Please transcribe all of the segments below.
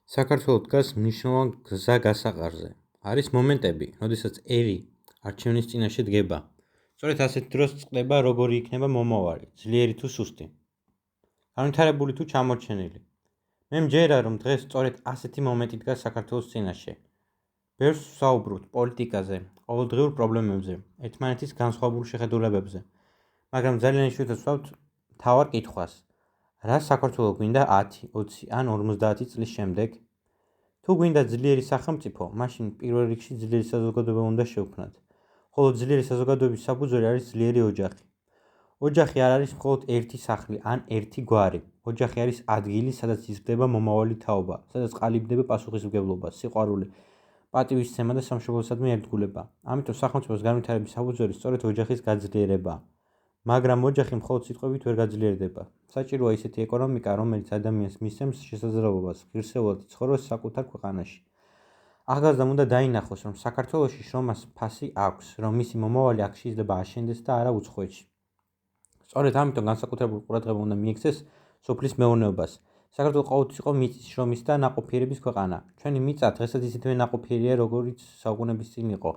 საქართველოს დგას მნიშვნელოვან გზა-გასაყარზე. არის მომენტები, როდესაც ერი არჩევნის წინაშე დგება. სწორედ ასეთ დროს წყდება, როგორი იქნება მომავალი, ძლიერი თუ სუსტი, განვითარებული თუ ჩამორჩენილი. მე მჯერა, რომ დღეს სწორედ ასეთი მომენტი დგას საქართველოს წინაშე. ბევრს ვსაუბრობთ პოლიტიკაზე, ყოველდღიურ პრობლემებზე, ერთმანეთის განსხვავებულ შეხედულებებზე, მაგრამ ძალიან იშვიათად ვსვამთ მთავარ კითხვას. რა საქართველოს გვინდა 10, 20 ან 50 წლის შემდეგ? თუ გვინდა ძლიერი სახელმწიფო, მაშინ პირველ რიგში ძლიერი საზოგადოება უნდა შევქმნათ. ხოლო ძლიერი საზოგადოების საფუძველი არის ძლიერი ოჯახი. ოჯახი არ არის მხოლოდ ერთი სახლი ან ერთი გვარი. ოჯახი არის ადგილი, სადაც იზრდება მომავალი თაობა, სადაც ყალიბდება პასუხისმგებლობა, სიყვარული, პატივისცემა და სამშობლოსადმი ერთგულება. ამიტომ სახელმწიფოს განვითარების საფუძველი სწორედ ოჯახის გაძლიერებაა. მაგრამ ოჯახი მხოლოდ სიტყვებით ვერ გაძლიერდება. საჭიროა ისეთი ეკონომიკა, რომელიც ადამიანს მისცემს შესაძლებლობას ღირსეულად იცხოვროს საკუთარ ქვეყანაში. ახალგაზრდამ უნდა დაინახოს, რომ საქართველოში შრომას ფასი აქვს, რომ მისი მომავალი აქ შეიძლება აშენდეს და არა უცხოეთში. სწორედ ამიტომ განსაკუთრებული ყურადღება უნდა მიექცეს სოფლის მეურნეობას. საქართველო ყოველთვის იყო მიწის, შრომის და ნაყოფიერების ქვეყანა. ჩვენი მიწა დღესაც ისეთივე ნაყოფიერია, როგორიც საუკუნეების წინ იყო.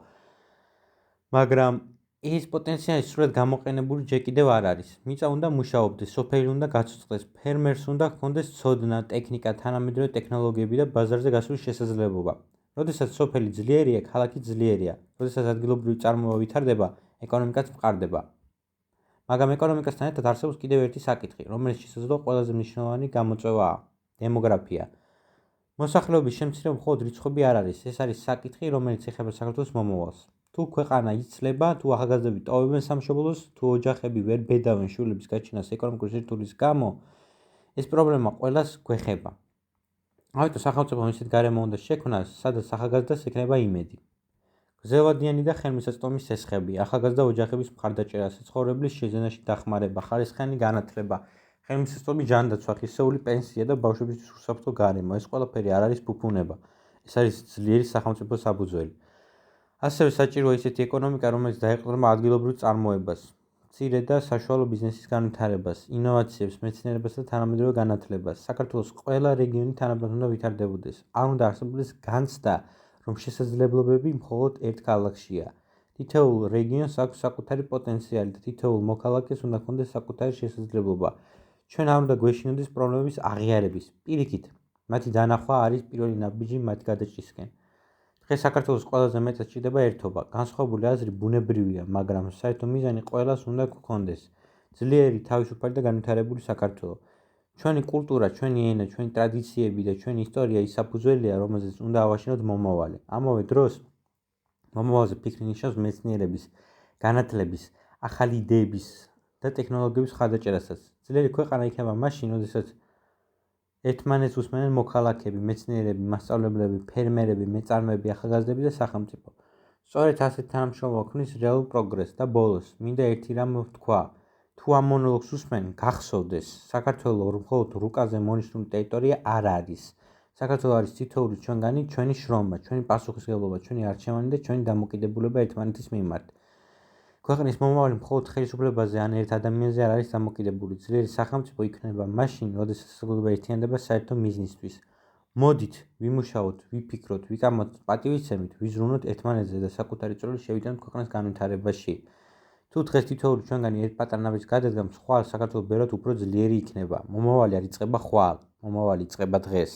მაგრამ ეს პოტენციალი სრულად გამოყენებული ჯერ კიდევ არ არის. მიწა უნდა მუშაობდეს, სოფელი უნდა გაცოცხლდეს, ფერმერს უნდა ჰქონდეს ცოდნა, ტექნიკა, თანამედროვე ტექნოლოგიები და ბაზარზე გასვლის შესაძლებლობა. როდესაც სოფელი ძლიერია, ქალაქი ძლიერია. როდესაც ადგილობრივი წარმოება ვითარდება, ეკონომიკაც მყარდება. მაგრამ ეკონომიკასთან ერთად არსებობს კიდევ ერთი საკითხი, რომელიც შესაძლოა ყველაზე მნიშვნელოვანი გამოწვევაა დემოგრაფია. მოსახლეობის შემცირება მხოლოდ რიცხვები არ არის, ეს არის საკითხი, რომელიც ეხება საქართველოს მომავალს. თუ ქვეყანა იცლება, თუ ახალგაზრდები ტოვებენ სამშობლოს, თუ ოჯახები ვერ ბედავენ შვილების გაჩენას ეკონომიკური სირთულის გამო, ეს პრობლემა ყველას გვეხება. ამიტომ სახელმწიფომ ისეთ გარემო უნდა შექმნას, სადაც ახალგაზრდას ექნება იმედი. გრძელვადიანი და ხელმისაწვდომი სესხები, ახალგაზრდა ოჯახების მხარდაჭერა, საცხოვრებლის შეძენაში დახმარება, ხარისხიანი განათლება, ხელმისაწვდომი ჯანდაცვა, ხისეული პენსია და ბავშვებისთვის უსაფრთხო გარემო. ეს ყველაფერი არ არის ფუფუნება. ეს არის ძლიერი სახელმწიფო საფუძველი. ასევე საჭიროა ისეთი ეკონომიკა, რომელიც დაეყრდნობა ადგილობრივ წარმოებას, მცირე და საშუალო ბიზნესის განვითარებას, ინოვაციებს, მეცნიერებასა და თანამედროვე განათლებას. საქართველოს ყველა რეგიონი თანაბრად უნდა ვითარდებოდეს. არ უნდა არსებობდეს განცდა, რომ შესაძლებლობები მხოლოდ ერთ ქალაქშია. თითოეულ რეგიონს აქვს საკუთარი პოტენციალი და თითოეულ მოქალაქეს უნდა ჰქონდეს საკუთარი შესაძლებლობა. ჩვენ არ უნდა გვეშინოდეს პრობლემების აღიარების. პირიქით, მათი დანახვა არის პირველი ნაბიჯი მათი გადაჭრისკენ. დღეს საქართველოს ყველაზე მეტად ჭირდება ერთობა. განსხვავებული აზრი ბუნებრივია, მაგრამ საერთო მიზანი ყველას უნდა გქონდეს. ძლიერი, თავისუფალი და განვითარებული საქართველო. ჩვენი კულტურა, ჩვენი ენა, ჩვენი ტრადიციები და ჩვენი ისტორია ის საფუძველია, რომელზეც უნდა ავაშენოთ მომავალი. ამავე დროს მომავალზე ფიქრი ნიშნავს მეცნიერების, განათლების, ახალი იდეების და ტექნოლოგიების მხარდაჭერასაც. ძლიერი ქვეყანა იქნება მაშინ, როდესაც ერთმანეთს უსმენენ მოქალაქეები, მეცნიერები, მასწავლებლები, ფერმერები, მეწარმეები, ახალგაზრდები და სახელმწიფო. სწორედ ასეთ თანამშრომლობა ქმნის რეალურ პროგრესს და ბოლოს მინდა ერთი რამ ვთქვა. თუ ამ მონოლოგს უსმენ, გახსოვდეს, საქართველო მხოლოდ რუკაზე მონიშნული ტერიტორია არ არის. საქართველო არის თითოეული ჩვენგანი, ჩვენი შრომა, ჩვენი პასუხისმგებლობა, ჩვენი არჩევანი და ჩვენი დამოკიდებულება ერთმანეთის მიმართ. ქვეყნის მომავალი მხოლოდ ხელისუფლებაზე ან ერთ ადამიანზე არ არის დამოკიდებული. ძლიერი სახელმწიფო იქნება მაშინ, როდესაც საზოგადოება ერთიანდება საერთო მიზნისთვის. მოდით, ვიმუშაოთ, ვიფიქროთ, ვიკამოთ პატივისცემით, ვიზრუნოთ ერთმანეთზე და საკუთარი წვლილი შევიტანოთ ქვეყნის განვითარებაში. თუ დღეს თითოეული ჩვენგანი ერთ პატარა ნაბიჯს გადადგამს, ხვალ საქართველო ბევრად უფრო ძლიერი იქნება. მომავალი არ იწყება ხვალ, მომავალი იწყება დღეს.